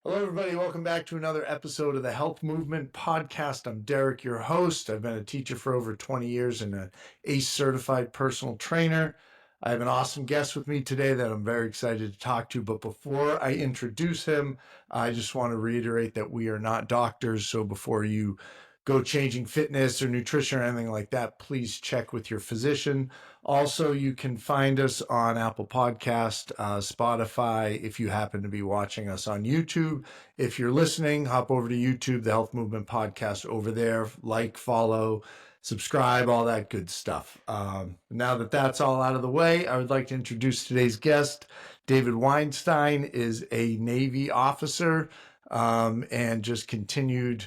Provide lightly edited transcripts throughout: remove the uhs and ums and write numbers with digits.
Hello, everybody. Welcome back to another episode of the Health Movement Podcast. I'm Derek, your host. I've been a teacher for over 20 years and an ACE certified personal trainer. I have an awesome guest with me today that I'm very excited to talk to. But before I introduce him, I just want to reiterate that we are not doctors. So before you go changing fitness or nutrition or anything like that, please check with your physician. Also, you can find us on Apple Podcast, Spotify, if you happen to be watching us on YouTube. If you're listening, hop over to YouTube, the Health Movement Podcast over there. Like, follow, subscribe, all that good stuff. Now that that's all out of the way, I would like to introduce today's guest. David Weinstein is a Navy officer and just continued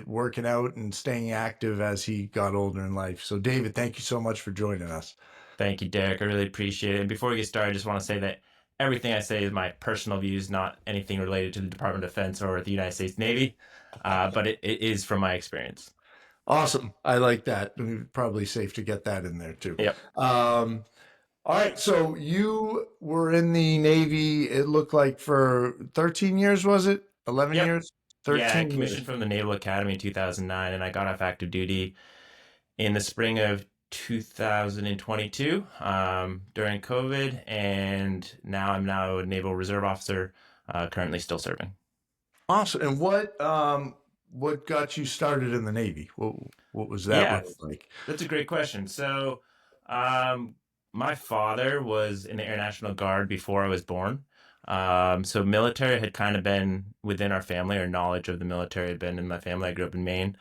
working out and staying active as he got older in life. So, David, thank you so much for joining us. Thank you, Derek. I really appreciate it. And before we get started, I just want to say that everything I say is my personal views, not anything related to the Department of Defense or the United States Navy, but it is from my experience. Awesome. I like that. Probably safe to get that in there too. Yep. All right. So you were in the Navy, it looked like for 13 years, was it? 11 Yep. years? Yeah, I 13 years. commissioned from the Naval Academy in 2009, and I got off active duty in the spring of 2022 during COVID, and now I'm a Naval Reserve Officer, currently still serving. Awesome. And what got you started in the Navy? What was that Yeah, like? that's a great question. So, my father was in the Air National Guard before I was born. So military had kind of been within our family, or knowledge of the military had been in my family. I grew up in Maine.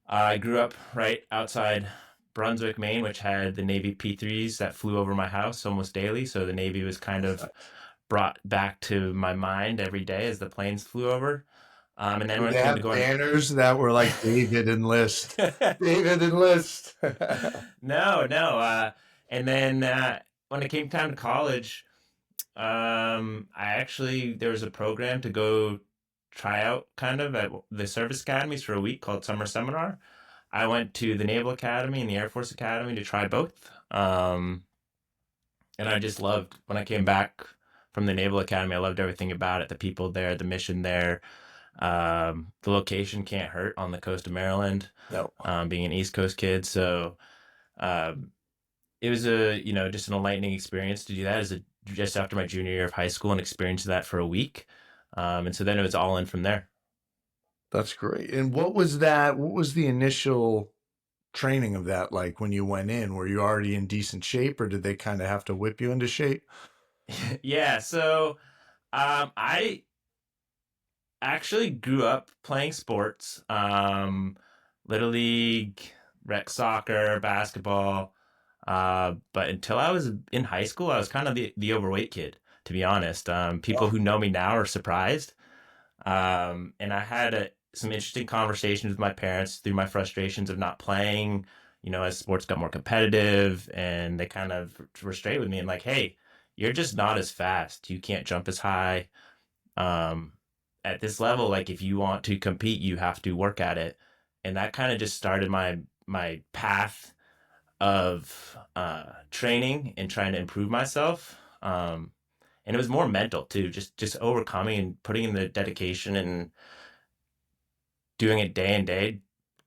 I grew up right outside Brunswick, Maine, which had the Navy P-3s that flew over my house almost daily. So the Navy was kind of brought back to my mind every day as the planes flew over. And then Did when they it came to have going, banners that were like David enlist? David enlist. no. And then when it came time to college, there was a program to go try out kind of at the service academies for a week called Summer Seminar. I went to the Naval Academy and the Air Force Academy to try both. And I just loved when I came back from the Naval Academy. I loved everything about it, the people there, the mission there. The location can't hurt on the coast of Maryland, No. being an East Coast kid. So um, it was just an enlightening experience to do that just after my junior year of high school and experience that for a week. And so then it was all in from there. That's great. And what was that? What was the initial training of that like when you went in? Were you already in decent shape or did they kind of have to whip you into shape? Yeah. So I actually grew up playing sports, little league, rec soccer, basketball. But until I was in high school, I was kind of the overweight kid, to be honest. People Oh, who know me now are surprised. And I had some interesting conversations with my parents through my frustrations of not playing, as sports got more competitive, and they kind of were straight with me and like, hey, you're just not as fast. You can't jump as high. Um, at this level, like if you want to compete, you have to work at it. And that kind of just started my path of training and trying to improve myself. And it was more mental too, just overcoming and putting in the dedication and doing it day and day.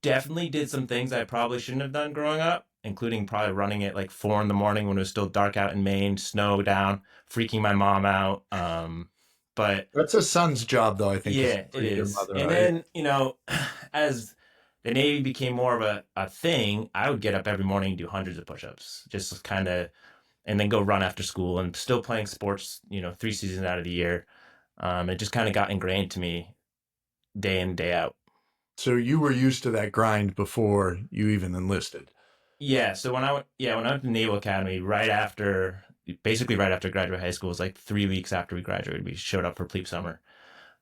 Definitely did some things I probably shouldn't have done growing up, including probably running at like 4 in the morning when it was still dark out in Maine, snow down, freaking my mom out. But that's a son's job though, I think, to yeah, it free your is. mother. And Right? then, as the Navy became more of a thing, I would get up every morning and do hundreds of push-ups, just kind of, and then go run after school and still playing sports, 3 seasons out of the year. It just kind of got ingrained to me day in, day out. So you were used to that grind before you even enlisted. Yeah. So when I went to Naval Academy, basically right after graduate high school, it was like 3 weeks after we graduated, we showed up for plebe summer.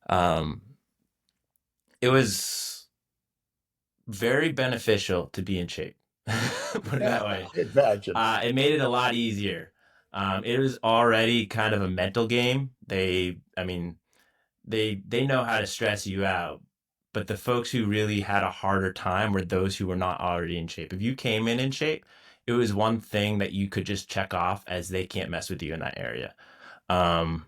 Um, it was very beneficial to be in shape. Put it that way. Imagine. It made it a lot easier. It was already kind of a mental game. I mean, they know how to stress you out, but the folks who really had a harder time were those who were not already in shape. If you came in shape, it was one thing that you could just check off as they can't mess with you in that area. Um,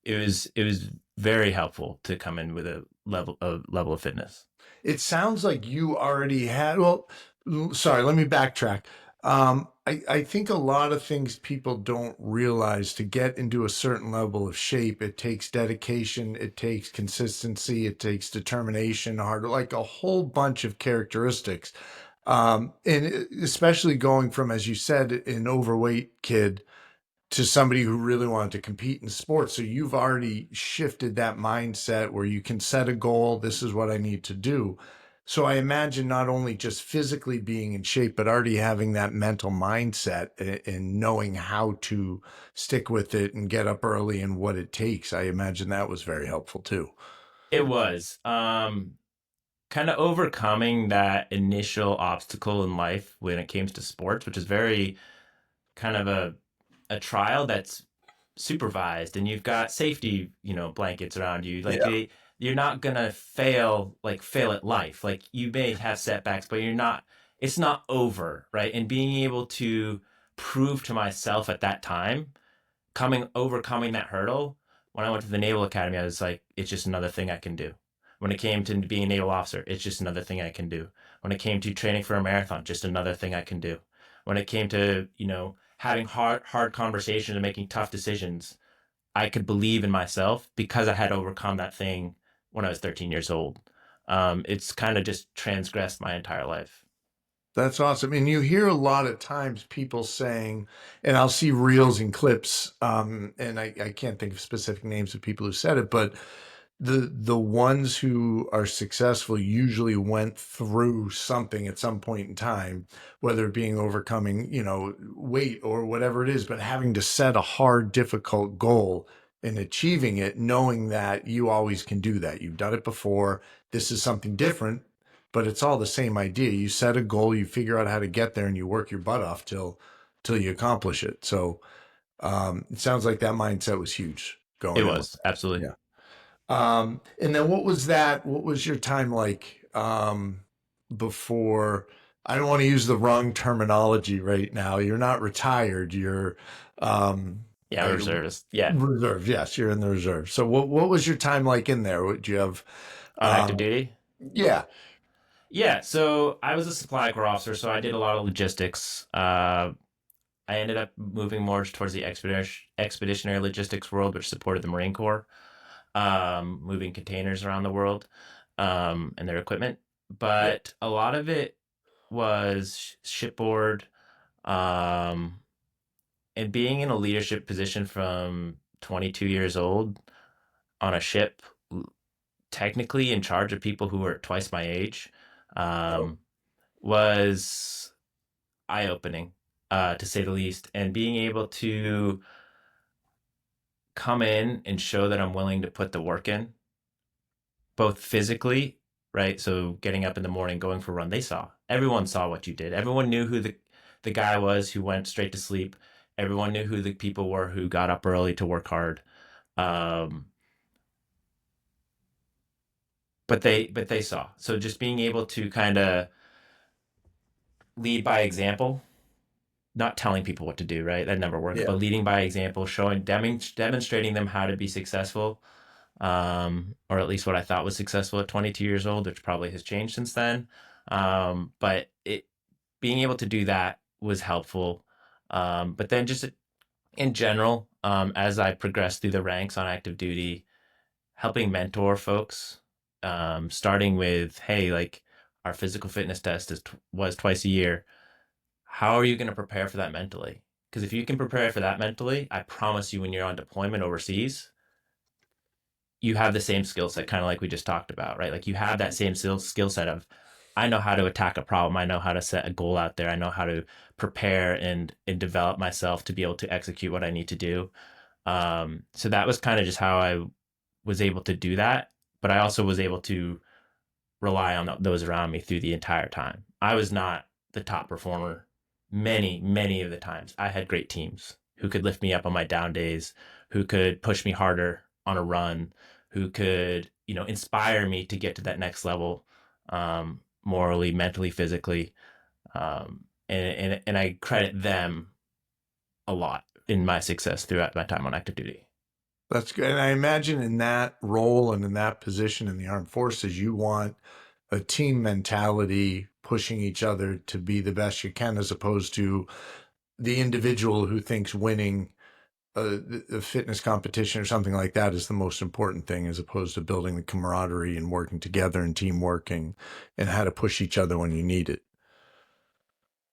it was very helpful to come in with a level of fitness. It sounds like you already had, well, sorry, let me backtrack. I think a lot of things people don't realize to get into a certain level of shape, it takes dedication, it takes consistency, it takes determination, hard, like a whole bunch of characteristics. And especially going from, as you said, an overweight kid to somebody who really wanted to compete in sports. So you've already shifted that mindset where you can set a goal. This is what I need to do. So I imagine not only just physically being in shape, but already having that mental mindset and knowing how to stick with it and get up early and what it takes. I imagine that was very helpful too. It was kind of overcoming that initial obstacle in life when it came to sports, which is very kind of a trial that's supervised, and you've got safety, blankets around you. Like Yeah. you're not gonna fail at life. Like you may have setbacks, but you're not. It's not over, right? And being able to prove to myself at that time, overcoming that hurdle. When I went to the Naval Academy, I was like, it's just another thing I can do. When it came to being a naval officer, it's just another thing I can do. When it came to training for a marathon, just another thing I can do. When it came to, having hard conversations and making tough decisions, I could believe in myself because I had overcome that thing when I was 13 years old. It's kind of just transgressed my entire life. That's awesome. And you hear a lot of times people saying, and I'll see reels and clips, and I can't think of specific names of people who said it, but the ones who are successful usually went through something at some point in time, whether it being overcoming, weight or whatever it is, but having to set a hard, difficult goal and achieving it, knowing that you always can do that. You've done it before. This is something different, but it's all the same idea. You set a goal, you figure out how to get there, and you work your butt off till you accomplish it. So it sounds like that mindset was huge It going in with was absolutely. that. Yeah. And then what was that? What was your time like before? I don't want to use the wrong terminology right now. You're not retired. You're Yeah, I'm a I, reservist. Yeah, reserve. Yes, you're in the reserve. So what was your time like in there? Would you have? on active Um, duty. yeah. Yeah, so I was a supply corps officer, so I did a lot of logistics. I ended up moving more towards the expeditionary logistics world, which supported the Marine Corps, moving containers around the world, and their equipment. Yeah. But a lot of it was shipboard, um, and being in a leadership position from 22 years old on a ship, technically in charge of people who were twice my age, Oh, um, was eye opening, to say the least. And being able to come in and show that I'm willing to put the work in, both physically, right? So getting up in the morning, going for a run, everyone saw what you did. Everyone knew who the guy was who went straight to sleep. Everyone knew who the people were who got up early to work hard. Um, but they saw. So just being able to kind of lead by example, not telling people what to do, right? That never works. yeah. But leading by example, demonstrating them how to be successful, or at least what I thought was successful at 22 years old, which probably has changed since then. But being able to do that was helpful. But then just in general, as I progressed through the ranks on active duty, helping mentor folks, starting with, hey, like our physical fitness test was twice a year. How are you going to prepare for that mentally? Because if you can prepare for that mentally, I promise you, when you're on deployment overseas, you have the same skill set, kind of like we just talked about, right? Like you have that same skill set of, I know how to attack a problem. I know how to set a goal out there. I know how to prepare and develop myself to be able to execute what I need to do. So that was kind of just how I was able to do that. But I also was able to rely on those around me through the entire time. I was not the top performer many of the times. I had great teams who could lift me up on my down days, who could push me harder on a run, who could, inspire me to get to that next level, morally, mentally, physically. And I credit them a lot in my success throughout my time on active duty. That's good. And I imagine in that role and in that position in the armed forces, you want a team mentality, pushing each other to be the best you can, as opposed to the individual who thinks winning a fitness competition or something like that is the most important thing, as opposed to building the camaraderie and working together and team working and how to push each other when you need it.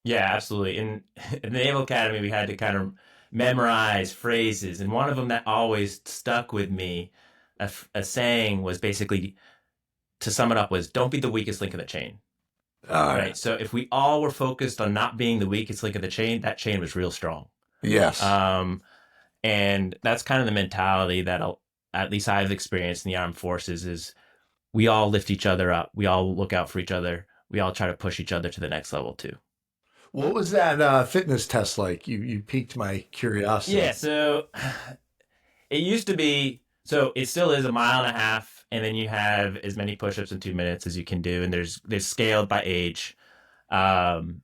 Yeah, absolutely. In the Naval Academy, we had to kind of memorize phrases, and one of them that always stuck with me, a saying was basically, to sum it up, was don't be the weakest link in the chain. Uh, Right. So if we all were focused on not being the weakest link in the chain, that chain was real strong. yes. Um, and that's kind of the mentality that at least I've experienced in the armed forces is we all lift each other up. We all look out for each other. We all try to push each other to the next level too. What was that fitness test like? You piqued my curiosity. Yeah. So it used to be, so it still is a mile and a half, and then you have as many push-ups in 2 minutes as you can do, and there's scaled by age. Um,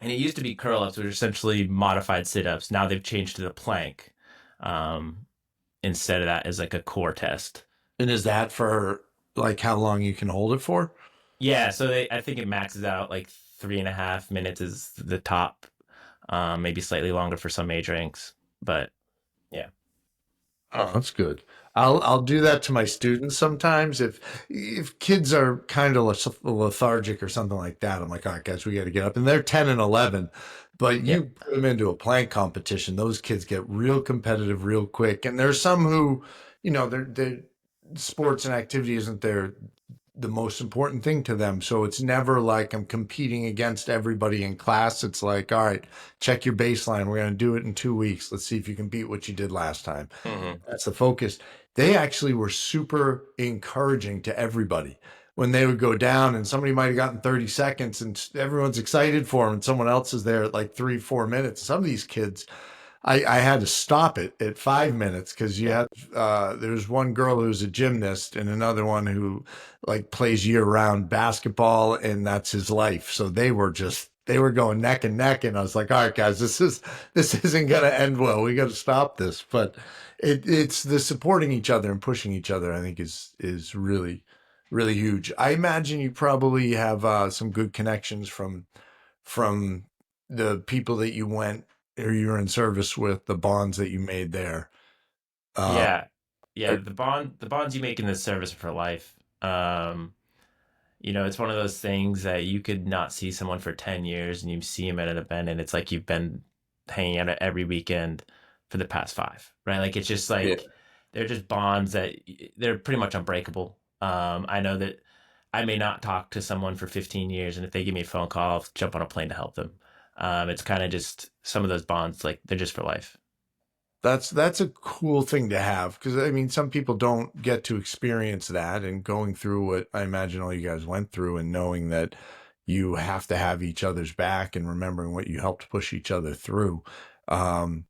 and it used to be curl ups, which are essentially modified sit ups. Now they've changed to the plank um, instead of that as like a core test. And is that for like how long you can hold it for? Yeah, so I think it maxes out like 3.5 minutes is the top, maybe slightly longer for some age ranks, but yeah, Oh, that's good. I'll do that to my students sometimes if kids are kind of lethargic or something like that. I'm like, all right, guys, we got to get up, and they're 10 and 11. But yeah, you put them into a plank competition, those kids get real competitive real quick. And there's some who, their sports and activity isn't the most important thing to them. So it's never like I'm competing against everybody in class. It's like, all right, check your baseline. We're going to do it in 2 weeks. Let's see if you can beat what you did last time. hmm, That's the focus. They actually were super encouraging to everybody when they would go down, and somebody might have gotten 30 seconds and everyone's excited for them, and someone else is there at like 3, 4 minutes. Some of these kids, I had to stop it at 5 minutes because you yeah, had there's one girl who's a gymnast and another one who like plays year round basketball, and that's his life. So they were going neck and neck, and I was like, all right, guys, this isn't gonna end well. We got to stop this. But it's the supporting each other and pushing each other, I think is really really huge. I imagine you probably have some good connections from the people that you went or you were in service with, the bonds that you made there. Uh, yeah, yeah. The bonds you make in this service are for life. It's one of those things that you could not see someone for 10 years and you see him at an event and it's like you've been hanging out every weekend for the past five, right? Like it's just yeah. like they're just bonds that they're pretty much unbreakable. I know that I may not talk to someone for 15 years, and if they give me a phone call, I'll jump on a plane to help them. It's kind of just some of those bonds, like they're just for life. That's a cool thing to have, because I mean some people don't get to experience that, and going through what I imagine all you guys went through and knowing that you have to have each other's back and remembering what you helped push each other through. Um,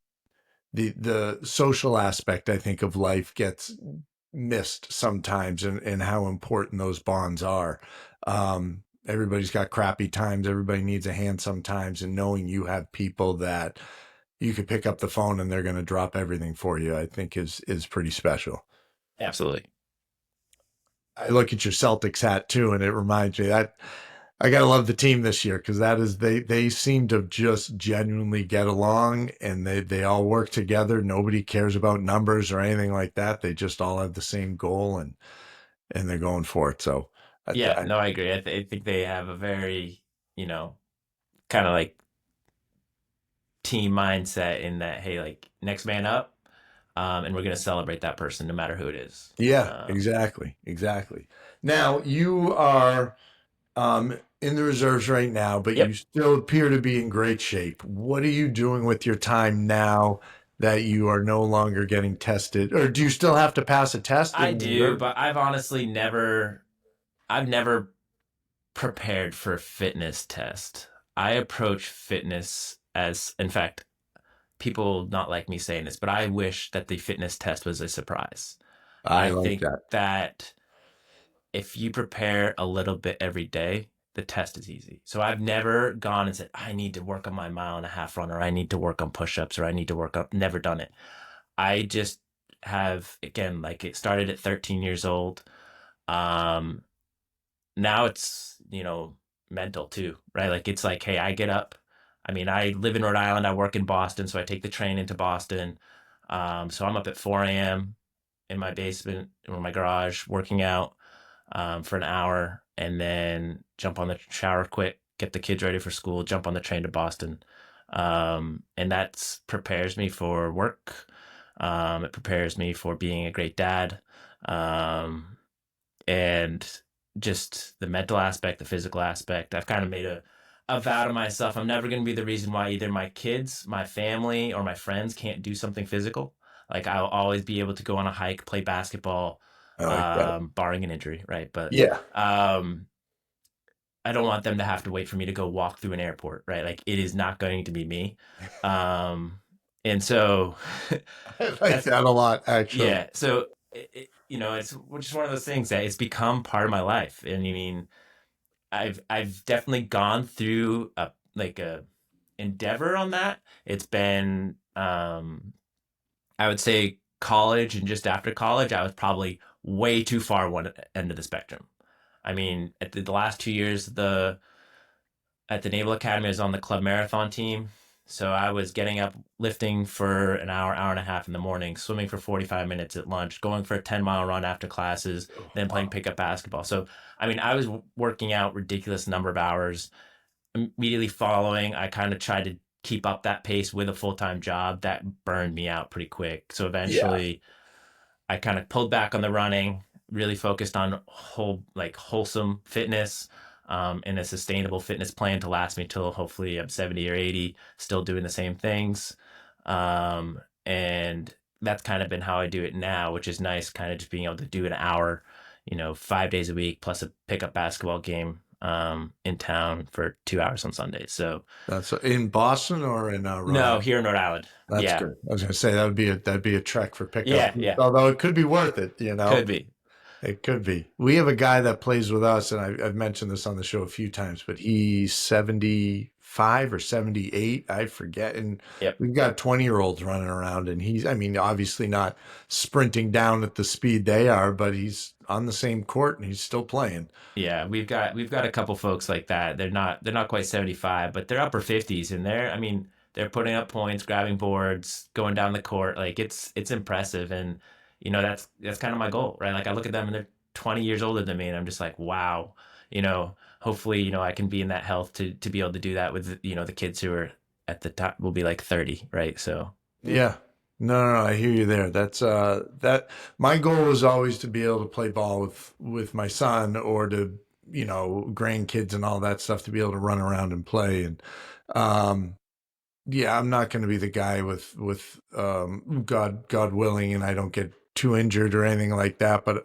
the social aspect, I think, of life gets missed sometimes, and how important those bonds are. Everybody's got crappy times. Everybody needs a hand sometimes, and knowing you have people that you could pick up the phone and they're going to drop everything for you, I think is pretty special. Absolutely. I look at your Celtics hat too, and it reminds me that I gotta love the team this year, because that is they seem to just genuinely get along, and they all work together. Nobody cares about numbers or anything like that. They just all have the same goal, and they're going for it. So Yeah, no, I agree. I think they have a very, you know, kind of like team mindset in that, hey, like next man up, and we're gonna celebrate that person no matter who it is. yeah, exactly, exactly. Now you are in the reserves right now, but you Yep, still appear to be in great shape. What are you doing with your time now that you are no longer getting tested, or do you still have to pass a test I in the do, reserve? but I've honestly I've never prepared for a fitness test. I approach fitness as, in fact, people not like me saying this, but I wish that the fitness test was a surprise. I I like think that. that if you prepare a little bit every day, the test is easy. So I've never gone and said, I need to work on my mile and a half run, or I need to work on push ups, or I need to work on, never done it. I just have, again, like it started at 13 years old. Um, Now it's, mental too, right? Like it's like, hey, I get up. I mean, I live in Rhode Island. I work in Boston, so I take the train into Boston. So I'm up at 4 a.m. in my basement or my garage working out for an hour, and then jump on the shower quick, get the kids ready for school, jump on the train to Boston. And that prepares me for work. It prepares me for being a great dad. Um, and just the mental aspect, the physical aspect. I've kind of made a vow to myself. I'm never going to be the reason why either my kids, my family, or my friends can't do something physical. Like I'll always be able to go on a hike, play basketball, I like that. barring an injury, right? But Yeah. um, I don't want them to have to wait for me to go walk through an airport, right? Like it is not going to be me. Um, and so I like that's that a lot, actually. yeah. So it's just one of those things that it's become part of my life. And I mean, I've definitely gone through a endeavor on that. It's been I would say college, and just after college, I was probably way too far one end of the spectrum. I mean, at the last 2 years, at the Naval Academy, I was on the club marathon team. So I was getting up, lifting for an hour, hour and a half in the morning, swimming for 45 minutes at lunch, going for a 10-mile run after classes, Oh, then playing wow. pickup basketball. So, I mean, I was working out ridiculous number of hours. Immediately following, I kind of tried to keep up that pace with a full-time job. That burned me out pretty quick. So Yeah. eventually I kind of pulled back on the running, really focused on wholesome fitness, and a sustainable fitness plan to last me till hopefully I'm 70 or 80, still doing the same things. And that's kind of been how I do it now, which is nice, kind of just being able to do an hour, 5 days a week, plus a pickup basketball game in town for 2 hours on Sundays. So That's in Boston or in Rhode no, Island? here in Rhode Island. That's Yeah. good. I was gonna say that'd be a trek for pickup, Yeah. Yeah. although it could be worth it. Could be. It could be. We have a guy that plays with us, and I've mentioned this on the show a few times, but he's 75 or 78, I forget. And Yep. we've got 20-year-olds running around, and I mean, obviously not sprinting down at the speed they are, but he's on the same court and he's still playing. Yeah, we've got a couple folks like that. They're not quite 75, but they're upper 50s, and I mean, they're putting up points, grabbing boards, going down the court. Like it's impressive, and that's kind of my goal, right? Like I look at them and they're 20 years older than me, and I'm just like, wow. Hopefully, I can be in that health to be able to do that with the kids who are at the top will be like 30, right? So Yeah. No, no, no, I hear you there. That's that my goal was always to be able to play ball with my son or to, grandkids and all that stuff to be able to run around and play. And um yeah, I'm not going to be the guy with God willing and I don't get too injured or anything like that, but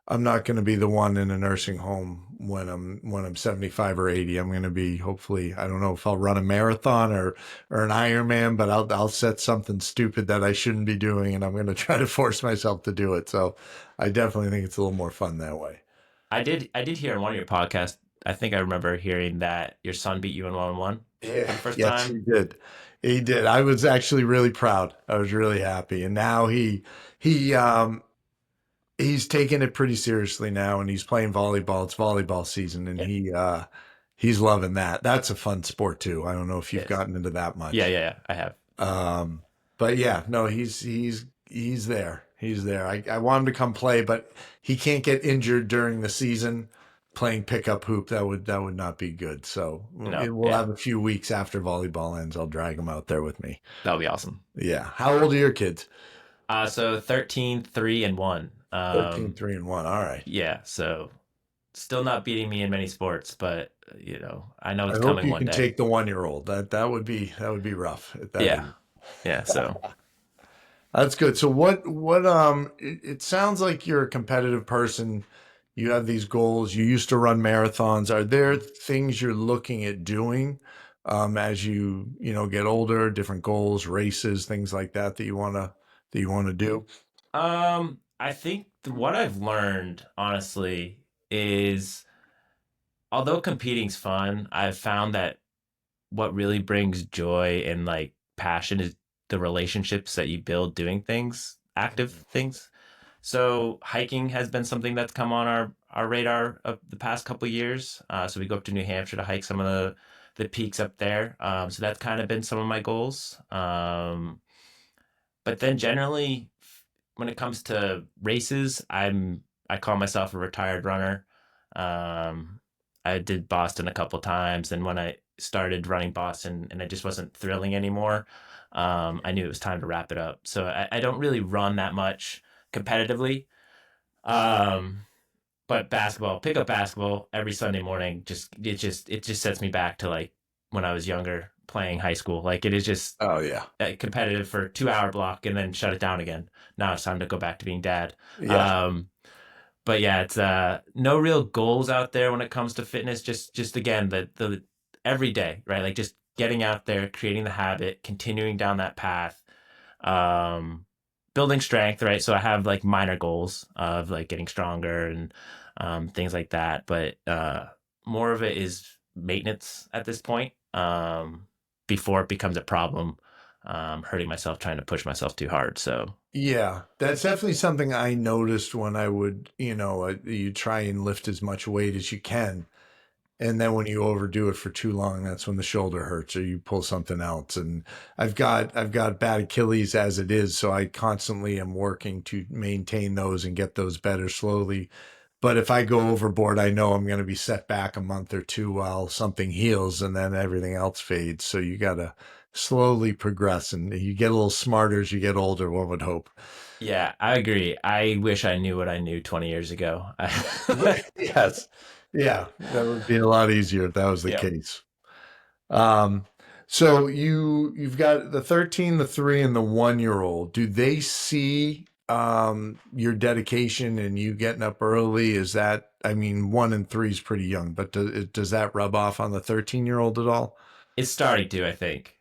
I'm not going to be the one in a nursing home when I'm 75 or 80. I'm going to be, hopefully, I don't know if I'll run a marathon or an Ironman, but I'll set something stupid that I shouldn't be doing and I'm going to try to force myself to do it. So I definitely think it's a little more fun that way. I did hear on one of your podcasts. I think I remember hearing that your son beat you in one-on-one for Yeah, the first yes, he time. did. He did. I was actually really proud. I was really happy. And now he he's taking it pretty seriously now and he's playing volleyball. It's volleyball season and Yeah, he's loving that. That's a fun sport too. I don't know if it you've is. gotten into that Yeah, much. yeah, yeah. I have. Um, but yeah, no, he's there. He's there. I want him to come play, but he can't get injured during the season playing pickup hoop. That would not be good. So No, we'll yeah, have a few weeks after volleyball ends. I'll drag him out there with me. that'll be awesome. Yeah. How old are your kids? So 13, 3, and 1. 13, 3, and 1. All right. Yeah, so still not beating me in many sports, but I know I it's hope coming you one can day. take the 1-year old. That would be rough at that Yeah, age. yeah. So That's good. So it sounds like you're a competitive person. You have these goals. You used to run marathons. Are there things you're looking at doing as get older, different goals, races, things like that that you want to do? I think what I've learned, honestly, is although competing's fun, I've found that what really brings joy and like passion is the relationships that you build doing things. active things. So hiking has been something that's come on our radar of the past couple of years. So we go up to New Hampshire to hike some of the peaks up there. So that's kind of been some of my goals. But then generally, when it comes to races, I call myself a retired runner. Um, I did Boston a couple times, and when I started running Boston and it just wasn't thrilling anymore, I knew it was time to wrap it up. So I don't really run that much competitively. Um, but basketball, pick up basketball every Sunday morning. It just sets me back to like when I was younger playing high school. Like it is just Oh yeah. competitive for 2 hour block and then shut it down again. Now it's time to go back to being dad. Yeah. Um, but yeah, it's no real goals out there when it comes to fitness. Just again the every day, right? Like just getting out there, creating the habit, continuing down that path, um, building strength, right? So I have like minor goals of like getting stronger and things like that, but more of it is maintenance at this point. Before it becomes a problem, hurting myself trying to push myself too hard. So Yeah, that's definitely something I noticed when I would, you try and lift as much weight as you can. And then when you overdo it for too long, that's when the shoulder hurts or you pull something else. And I've got bad Achilles as it is, so I constantly am working to maintain those and get those better slowly. But if I go overboard, I know I'm going to be set back a month or two while something heals and then everything else fades. So you got to slowly progress and you get a little smarter as you get older, one would hope. yeah, I agree. I wish I knew what I knew 20 years ago. Yes. Yeah, that would be a lot easier if that was the Yeah. case. Um, so you've got the 13, the 3, and the 1 year old. Do they see your dedication and you getting up early? Is that, I mean, 1 and 3 is pretty young, but does that rub off on the 13-year-old at all? It's starting to, I think.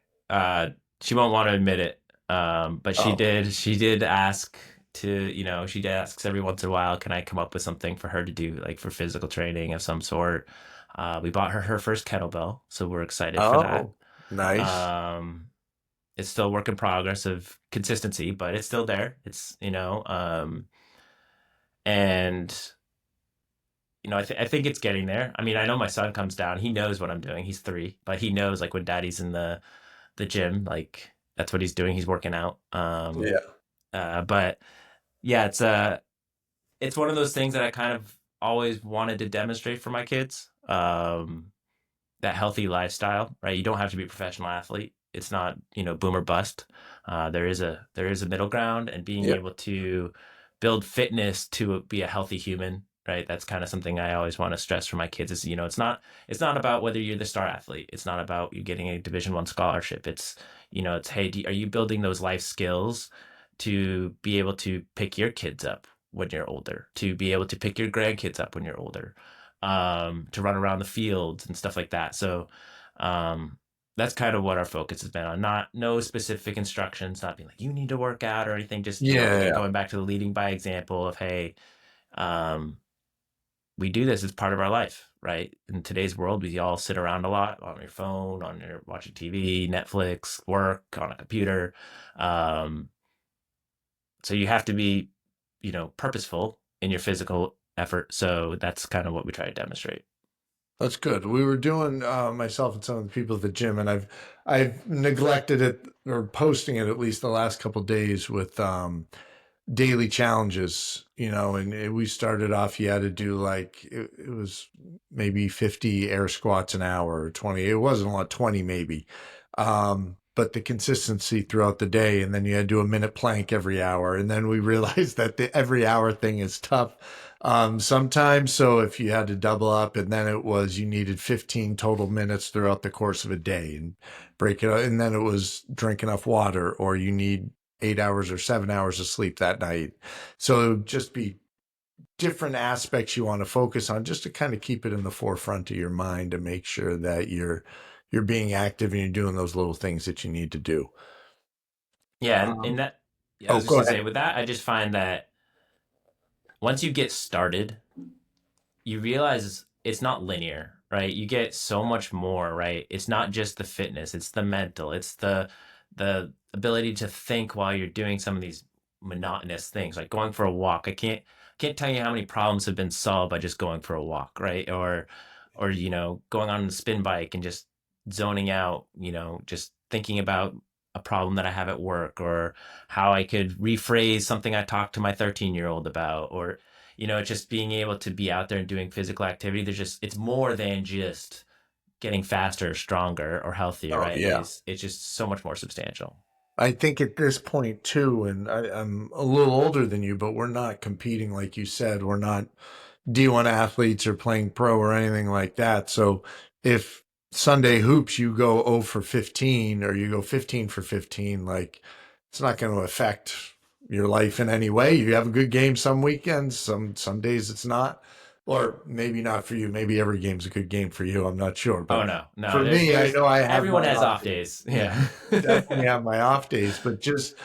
She won't want to admit it. But Oh, she did ask she asks every once in a while, can I come up with something for her to do, like for physical training of some sort? We bought her first kettlebell, so we're excited for that. oh, nice. Um, it's still a work in progress of consistency, but it's still there. And I think it's getting there. I mean, I know my son comes down. He knows what I'm doing. He's 3, but he knows like when daddy's in the gym, like that's what he's doing. He's working out. Yeah. But yeah, it's one of those things that I kind of always wanted to demonstrate for my kids. That healthy lifestyle, right? You don't have to be a professional athlete. It's not, boom or bust. There is a middle ground, and being Yeah. able to build fitness to be a healthy human, right? That's kind of something I always want to stress for my kids is, it's not about whether you're the star athlete. It's not about you getting a Division 1 scholarship. It's hey, are you building those life skills to be able to pick your kids up when you're older, to be able to pick your grandkids up when you're older, to run around the fields and stuff like that. So that's kind of what our focus has been on. Not no specific instructions, not being like you need to work out or anything. Just again Yeah. going back to the leading by example of hey, um, we do this as part of our life, right? In today's world, we all sit around a lot on your phone, on your watching TV, Netflix, work on a computer. Um, so you have to be, purposeful in your physical effort. So that's kind of what we try to demonstrate. That's good. We were doing myself and some of the people at the gym, and I've neglected it or posting it at least the last couple days with daily challenges. And we started off. You had to do like it was maybe 50 air squats an hour or 20. It wasn't a lot, 20 maybe. But the consistency throughout the day, and then you had to do a minute plank every hour, and then we realized that the every hour thing is tough sometimes. So if you had to double up, and then it was you needed 15 total minutes throughout the course of a day and break it up. And then it was drink enough water, or you need 8 hours or 7 hours of sleep that night. So it would just be different aspects you want to focus on just to kind of keep it in the forefront of your mind to make sure that you're being active and you're doing those little things that you need to do. Yeah, and Um, that yeah, I oh, was just go gonna say ahead. with that, I just find that once you get started, you realize it's not linear, right? You get so much more, right? It's not just the fitness, it's the mental, it's the ability to think while you're doing some of these. monotonous things, like going for a walk. I can't tell you how many problems have been solved by just going for a walk, right? Or going on a spin bike and just zoning out, just thinking about a problem that I have at work, or how I could rephrase something I talked to my 13-year-old about, or just being able to be out there and doing physical activity. It's more than just getting faster, stronger, or healthier, Oh right? yeah. It's just so much more substantial. I think at this point too, and I'm a little older than you, but we're not competing like you said. We're not D1 athletes or playing pro or anything like that. So if Sunday hoops you go 0 for 15 or you go 15 for 15, like it's not going to affect your life in any way. You have a good game some weekends, some days it's not. Or maybe not for you. Maybe every game's a good game for you. I'm not sure. Oh But no, no. for There's me, I there's know I have everyone my has off off days. days. Yeah. Definitely have my off days, but just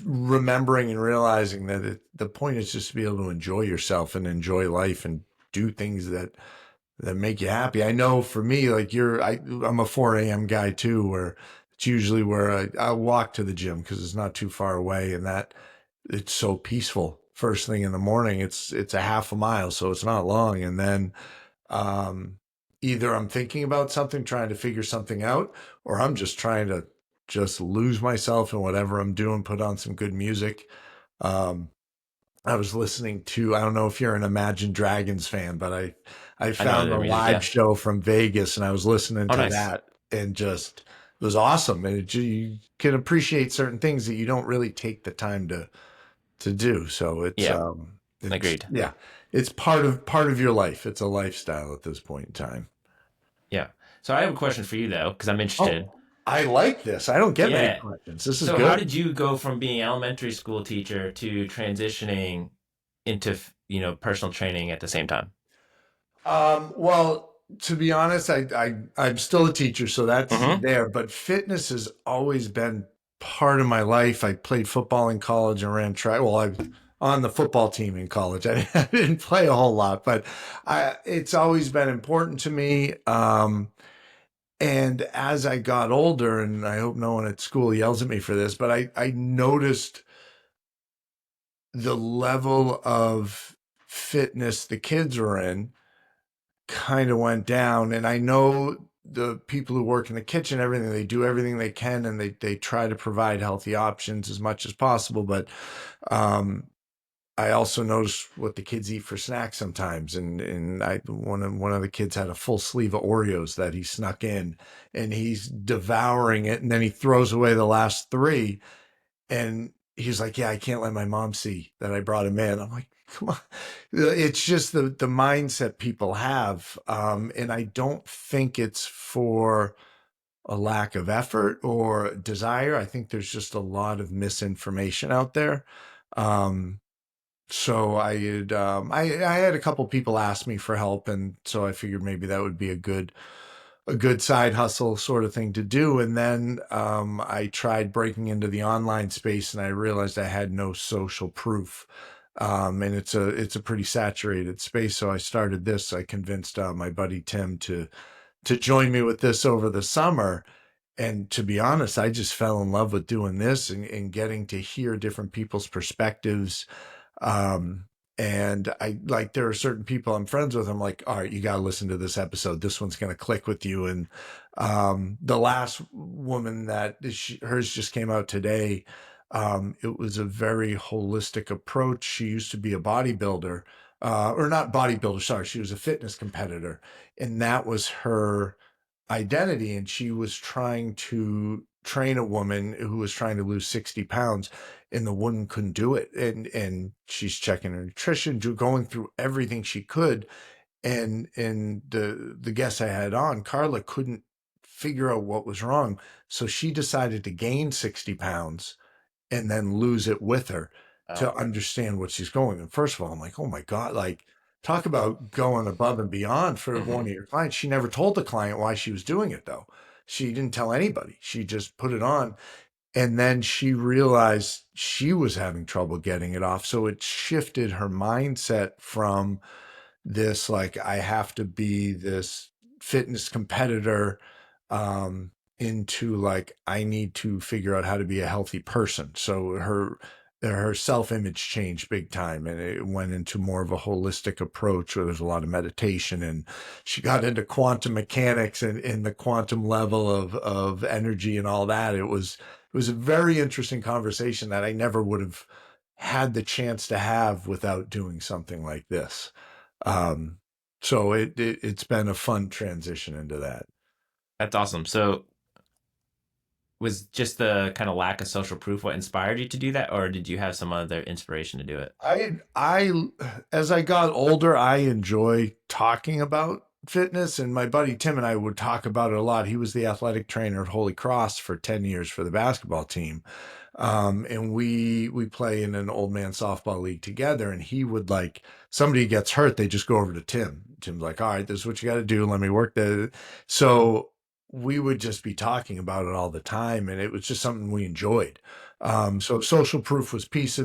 remembering and realizing that the point is just to be able to enjoy yourself and enjoy life and do things that make you happy. I know for me, like I'm a 4 a.m. guy too, where it's usually where I walk to the gym because it's not too far away, and that it's so peaceful. First thing in the morning, it's a half a mile, so it's not long, and then um, either I'm thinking about something, trying to figure something out, or I'm just trying to just lose myself in whatever I'm doing, put on some good music. Um, I was listening to, I don't know if you're an Imagine Dragons fan, but I I know found the their music. live Yeah. show from Vegas and I was listening Oh, to nice. that and just it was awesome. And you can appreciate certain things that you don't really take the time to do. So Yeah. it's Agreed. yeah, it's part of your life. It's a lifestyle at this point in time. Yeah. So I have a question for you though, because I'm interested. Oh, I like this. I don't get many Yeah. questions. This is So how good. did you go from being an elementary school teacher to transitioning into personal training at the same time? Well, to be honest, I'm still a teacher, so that's Mm-hmm. there. But fitness has always been part of my life. I played football in college and ran track. Well, I on the football team in college. I didn't play a whole lot, but it's always been important to me. And as I got older, and I hope no one at school yells at me for this, but I noticed the level of fitness the kids were in kind of went down. And I know the people who work in the kitchen, everything, they do everything they can and they try to provide healthy options as much as possible. But um, I also notice what the kids eat for snacks sometimes. And one of the kids had a full sleeve of Oreos that he snuck in and he's devouring it. And then he throws away the last three. And he's like, yeah, I can't let my mom see that I brought him in. I'm like, come on. It's just the mindset people have. And I don't think it's for a lack of effort or desire. I think there's just a lot of misinformation out there. Um, so I had a couple people ask me for help, and so I figured maybe that would be a good side hustle sort of thing to do. And then I tried breaking into the online space, and I realized I had no social proof. And it's a pretty saturated space. So I started this. I convinced my buddy Tim to join me with this over the summer. And to be honest, I just fell in love with doing this and getting to hear different people's perspectives. Um, and I like there are certain people I'm friends with. I'm like, all right, you got to listen to this episode. This one's going to click with you. And the last woman hers just came out today. It was a very holistic approach. She used to be a bodybuilder, or not bodybuilder. Sorry, she was a fitness competitor, and that was her identity. And she was trying to train a woman who was trying to lose 60 pounds and the woman couldn't do it. And she's checking her nutrition, going through everything she could. And the guest I had on, Carla, couldn't figure out what was wrong. So she decided to gain 60 pounds and then lose it with her Oh. to understand what she's going. And first of all, I'm like, oh my God, like talk about going above and beyond for one Mm-hmm. of your clients. She never told the client why she was doing it though. She didn't tell anybody. She just put it on. And then she realized she was having trouble getting it off. So it shifted her mindset from this, like, I have to be this fitness competitor, into like, I need to figure out how to be a healthy person. So her self-image changed big time, and it went into more of a holistic approach where there's a lot of meditation, and she got into quantum mechanics and the quantum level of energy and all that. It was a very interesting conversation that I never would have had the chance to have without doing something like this. Um, so it's been a fun transition into that. That's awesome. So was just the kind of lack of social proof what inspired you to do that, or did you have some other inspiration to do it? I, as I got older, I enjoy talking about fitness, and my buddy Tim and I would talk about it a lot. He was the athletic trainer at Holy Cross for 10 years for the basketball team. And we play in an old man softball league together, and he would like, somebody gets hurt, they just go over to Tim. Tim's like, all right, this is what you got to do. Let me work the, so we would just be talking about it all the time, and it was just something we enjoyed. So social proof was a piece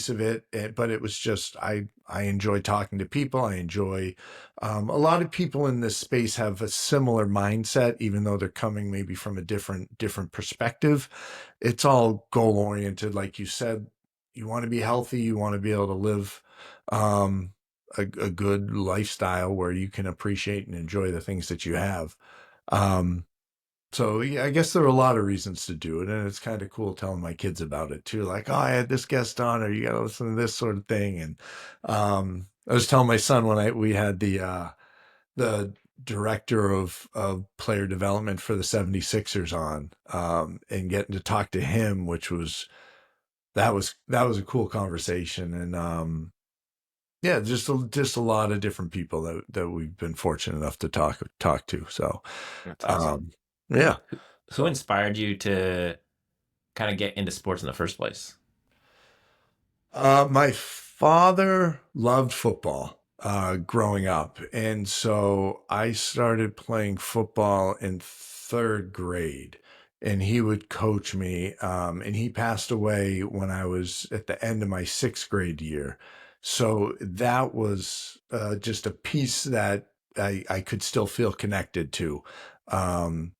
of it, but it was just I enjoy talking to people. I enjoy a lot of people in this space have a similar mindset, even though they're coming maybe from a different perspective. It's all goal oriented, like you said. You want to be healthy. You want to be able to live um, a good lifestyle where you can appreciate and enjoy the things that you have. Um, so yeah, I guess there are a lot of reasons to do it, and it's kind of cool telling my kids about it too. Like, oh, I had this guest on, or you got to listen to this sort of thing. And I was telling my son when we had the director of player development for the 76ers on, and getting to talk to him, which was that was a cool conversation. And yeah, just a lot of different people that we've been fortunate enough to talk to. So That's awesome. um, yeah. Who So inspired you to kind of get into sports in the first place? my father loved football growing up, and so I started playing football in third grade, and he would coach me. And he passed away when I was at the end of my sixth grade year, so that was just a piece that I could still feel connected to. Um,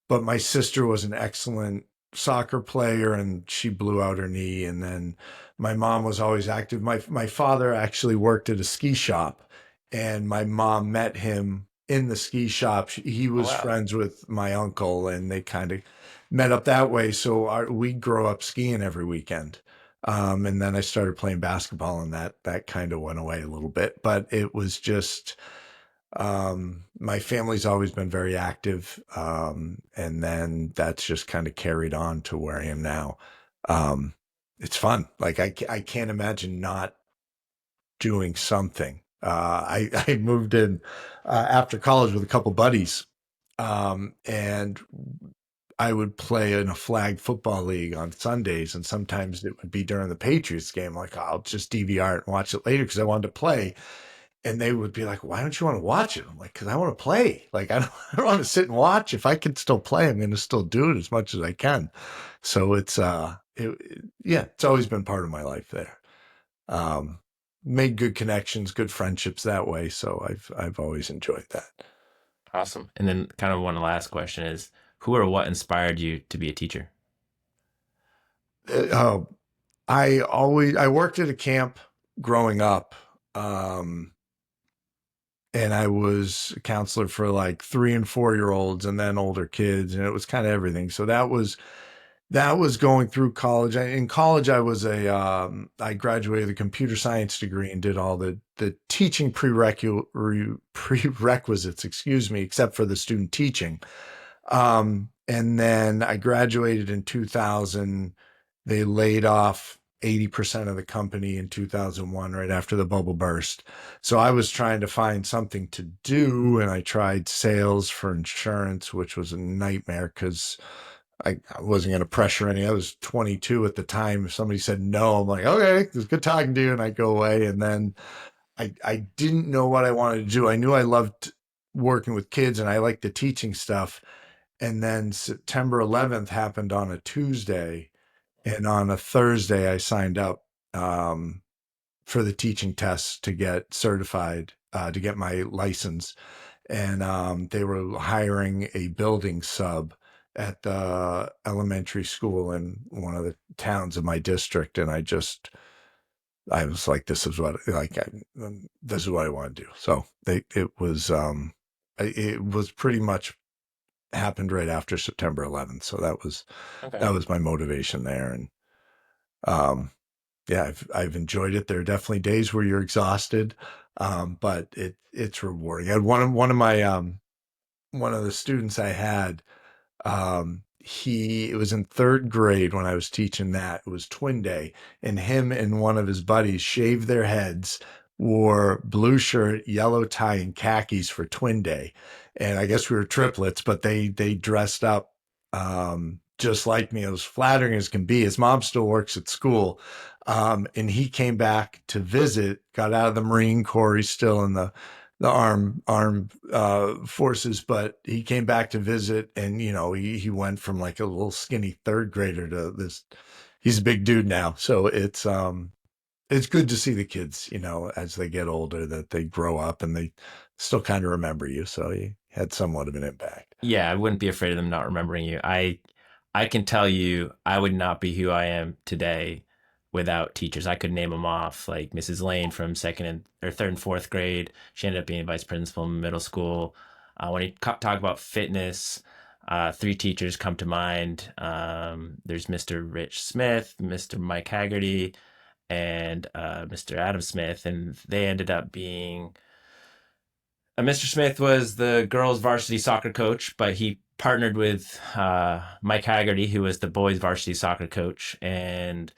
but my sister was an excellent soccer player, and she blew out her knee. And then my mom was always active. My father actually worked at a ski shop, and my mom met him in the ski shop. He Oh was wow. friends with my uncle, and they kind of met up that way. So we grow up skiing every weekend. And then I started playing basketball, and that kind of went away a little bit. But it was just my family's always been very active. And then that's just kind of carried on to where I am now. Um, it's fun. Like I can't imagine not doing something. I moved in after college with a couple buddies, and I would play in a flag football league on Sundays, and sometimes it would be during the Patriots game. Like, I'll just DVR it and watch it later because I wanted to play. And they would be like, "Why don't you want to watch it?" I'm like, "Because I want to play. Like, I don't, I don't want to sit and watch. If I can still play, I'm going to still do it as much as I can." So yeah, it's always been part of my life there. Um, Made good connections, good friendships that way. So I've always enjoyed that. Awesome. And then kind of one last question is who or what inspired you to be a teacher? Uh, I worked at a camp growing up. Um, and I was a counselor for like 3 and 4 year olds and then older kids, and it was kind of everything. So that was going through college. In college, I graduated with a computer science degree and did all the teaching prerequisites, excuse me, except for the student teaching. And then I graduated in 2000. They laid off 80% of the company in 2001, right after the bubble burst. So I was trying to find something to do, and I tried sales for insurance, which was a nightmare because I wasn't going to pressure any. I was 22 at the time. If somebody said no, I'm like, okay, it was good talking to you, and I go away. And then I didn't know what I wanted to do. I knew I loved working with kids, and I liked the teaching stuff. And then September 11th happened on a Tuesday, and on a Thursday I signed up um, for the teaching tests to get certified, to get my license. And they were hiring a building sub, at the elementary school in one of the towns of my district, and I was like, this is what I want to do. So it was pretty much happened right after September 11th. So Okay. that was my motivation there. And, um, yeah, I've enjoyed it. There are definitely days where you're exhausted. But it's rewarding. I had one of the students I had, it was in third grade when I was teaching that. It was twin day, and him and one of his buddies shaved their heads, wore blue shirt, yellow tie, and khakis for twin day. And I guess we were triplets, but they dressed up just like me. It was flattering as can be. His mom still works at school. And he came back to visit, got out of the Marine Corps. He's still in the armed forces, but he came back to visit, and he went from like a little skinny third grader to this. He's a big dude now, so it's good to see the kids, as they get older, that they grow up and they still kind of remember you. So he had somewhat of an impact. Yeah, I wouldn't be afraid of them not remembering you. I can tell you I would not be who I am today without teachers. I could name them off, like Mrs. Lane from second and or third and fourth grade. She ended up being vice principal in middle school. When you talk about fitness, three teachers come to mind. There's Mr. Rich Smith, Mr. Mike Haggerty, and Mr. Adam Smith, and they ended up being Mr. Smith was the girls' varsity soccer coach, but he partnered with Mike Haggerty, who was the boys' varsity soccer coach, and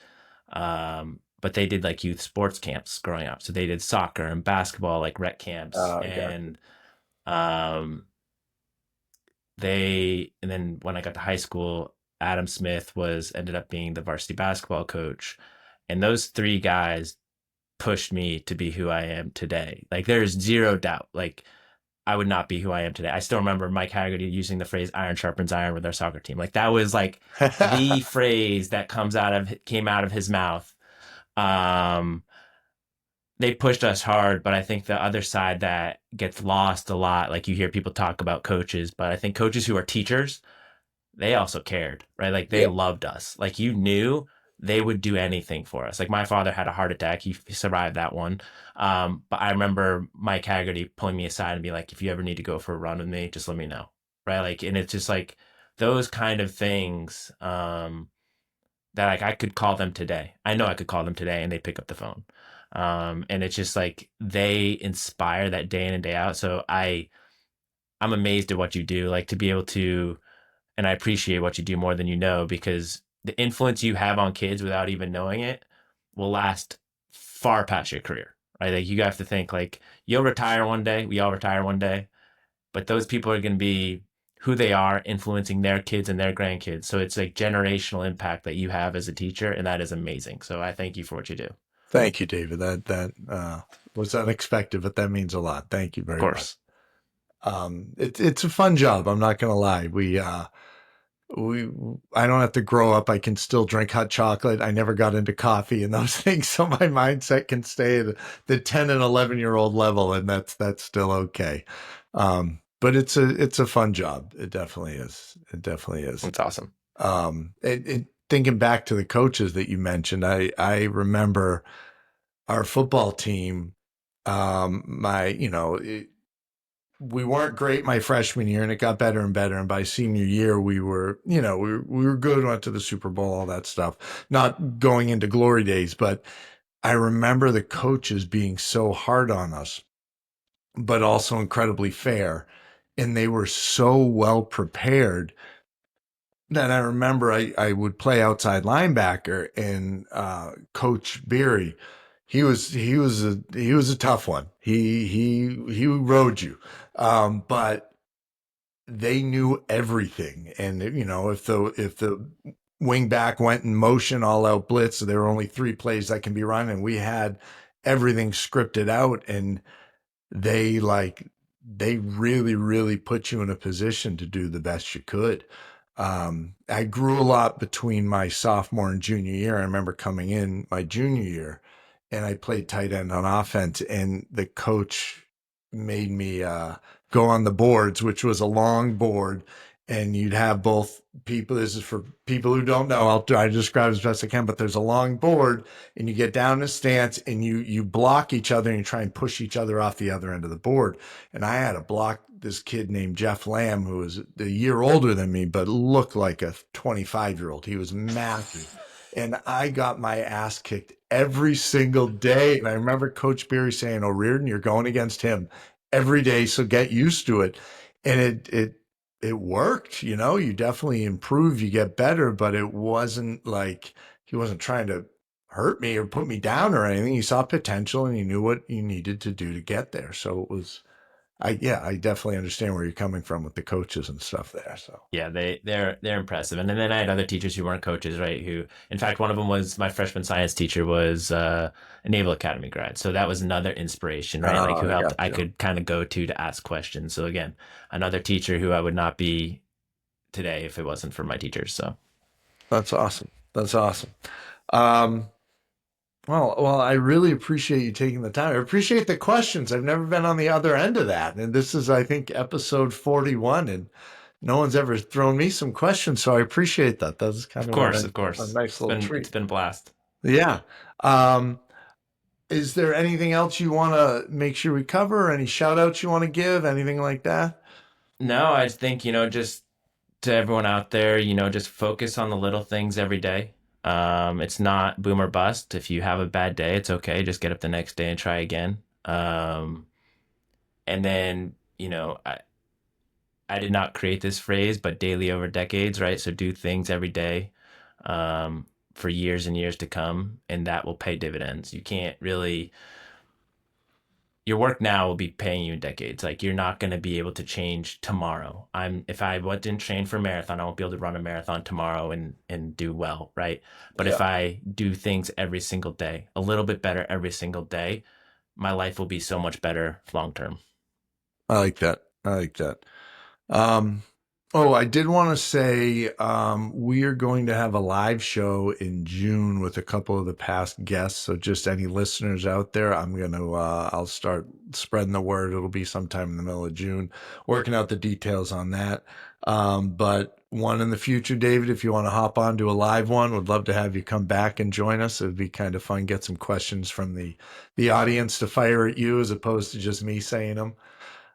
but they did like youth sports camps growing up. So they did soccer and basketball, like rec camps, Okay. and um, and then when I got to high school, Adam Smith was ended up being the varsity basketball coach, and those three guys pushed me to be who I am today. Like there's zero doubt. Like I would not be who I am today. I still remember Mike Haggerty using the phrase "iron sharpens iron" with our soccer team. Like that was like the phrase that came out of his mouth. Um, they pushed us hard, but I think the other side that gets lost a lot, like you hear people talk about coaches, but I think coaches who are teachers, they also cared, right? Like they Yeah. loved us. Like you knew they would do anything for us. Like my father had a heart attack. He survived that one. But I remember Mike Haggerty pulling me aside and be like, if you ever need to go for a run with me, just let me know. Right. Like, and it's just like those kind of things, that like I could call them today. I know I could call them today and they pick up the phone. And it's just like they inspire that day in and day out. So I'm amazed at what you do, like to be able to, and I appreciate what you do more than you know, because the influence you have on kids without even knowing it will last far past your career, right? Like you have to think like you'll retire one day, we all retire one day, but those people are going to be who they are, influencing their kids and their grandkids. So it's like generational impact that you have as a teacher, and that is amazing. So I thank you for what you do. Of Thank you, David. That was unexpected, but that means a lot. Thank you very much. course. It's a fun job. I'm not gonna lie. We I don't have to grow up. I can still drink hot chocolate. I never got into coffee and those things, so my mindset can stay at the 10 and 11-year-old level, and that's still okay. But it's a fun job. It definitely is. It definitely is. It's awesome. Thinking back to the coaches that you mentioned, I remember our football team. My we weren't great my freshman year, and it got better and better. And by senior year, we were good. Went to the Super Bowl, all that stuff. Not going into glory days, but I remember the coaches being so hard on us, but also incredibly fair, and they were so well prepared that I remember I would play outside linebacker, and Coach Beery, he was a tough one. He rode you, but they knew everything. And if the wing back went in motion, all out blitz, so there were only 3 plays that can be run, and we had everything scripted out, and they really, really put you in a position to do the best you could. I grew a lot between my sophomore and junior year. I remember coming in my junior year, and I played tight end on offense, and the coach made me go on the boards, which was a long board, and you'd have both people. This is for people who don't know. I'll try to describe as best I can, but there's a long board and you get down in a stance and you block each other and you try and push each other off the other end of the board. And I had to block this kid named Jeff Lamb, who was a year older than me, but looked like a 25-year-old. He was massive. And I got my ass kicked every single day. And I remember Coach Beery saying, "Oh, Reardon, you're going against him every day, so get used to it." And it worked. You definitely improve, you get better, but it wasn't like he wasn't trying to hurt me or put me down or anything. He saw potential and he knew what you needed to do to get there. So it was, I definitely understand where you're coming from with the coaches and stuff there. So Yeah, they're impressive. And then I had other teachers who weren't coaches, right? Who, in fact, one of them was my freshman science teacher was a Naval Academy grad. So that was another inspiration, right? Like who I helped got I you. could kind of go to ask questions. So again, another teacher who I would not be today if it wasn't for my teachers. So That's awesome. That's awesome. Um, well, I really appreciate you taking the time. I appreciate the questions. I've never been on the other end of that. And this is, I think, episode 41, and no one's ever thrown me some questions. So I appreciate that. That was kind of of a course, nice, of a course, nice little it's treat. been a blast. Yeah. Um, is there anything else you want to make sure we cover? Any shout outs you want to give? Anything like that? No, I think, just to everyone out there, just focus on the little things every day. It's not boom or bust. If you have a bad day, it's okay. Just get up the next day and try again. And then, I did not create this phrase, but daily over decades, right? So do things every day for years and years to come, and that will pay dividends. You can't really, your work now will be paying you in decades. Like you're not going to be able to change tomorrow. If I didn't train for a marathon, I won't be able to run a marathon tomorrow and do well, right? But if Yeah. I do things every single day, a little bit better every single day, my life will be so much better long term. I like that. I like that. Um, oh, I did want to say we are going to have a live show in June with a couple of the past guests. So just any listeners out there, I'll start spreading the word. It'll be sometime in the middle of June, working out the details on that. But one in the future, David, if you want to hop on to a live one, would love to have you come back and join us. It'd be kind of fun. Get some questions from the audience to fire at you as opposed to just me saying them.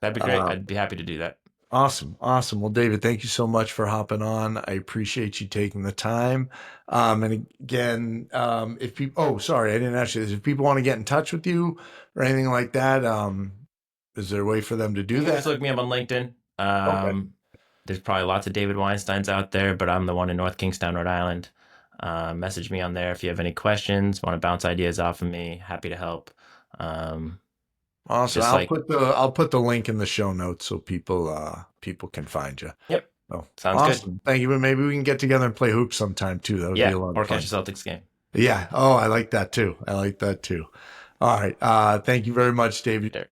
That'd be great. I'd be happy to do that. Awesome. Awesome. Well, David, thank you so much for hopping on. I appreciate you taking the time. And again, if people, oh, sorry, I didn't ask you this. If people want to get in touch with you or anything like that, is there a way for them to do You can just that? look me up on LinkedIn. Okay. There's probably lots of David Weinsteins out there, but I'm the one in North Kingstown, Rhode Island. Message me on there if you have any questions, want to bounce ideas off of me. Happy to help. Um, Awesome. just like, I'll put the link in the show notes so people can find you. yep, Oh, sounds good. awesome. Thank you. But maybe we can get together and play hoops sometime too. That would be Yeah, a lot or of fun. catch a Celtics game. Yeah. Oh, I like that too. I like that too. All right. Thank you very much, David. There.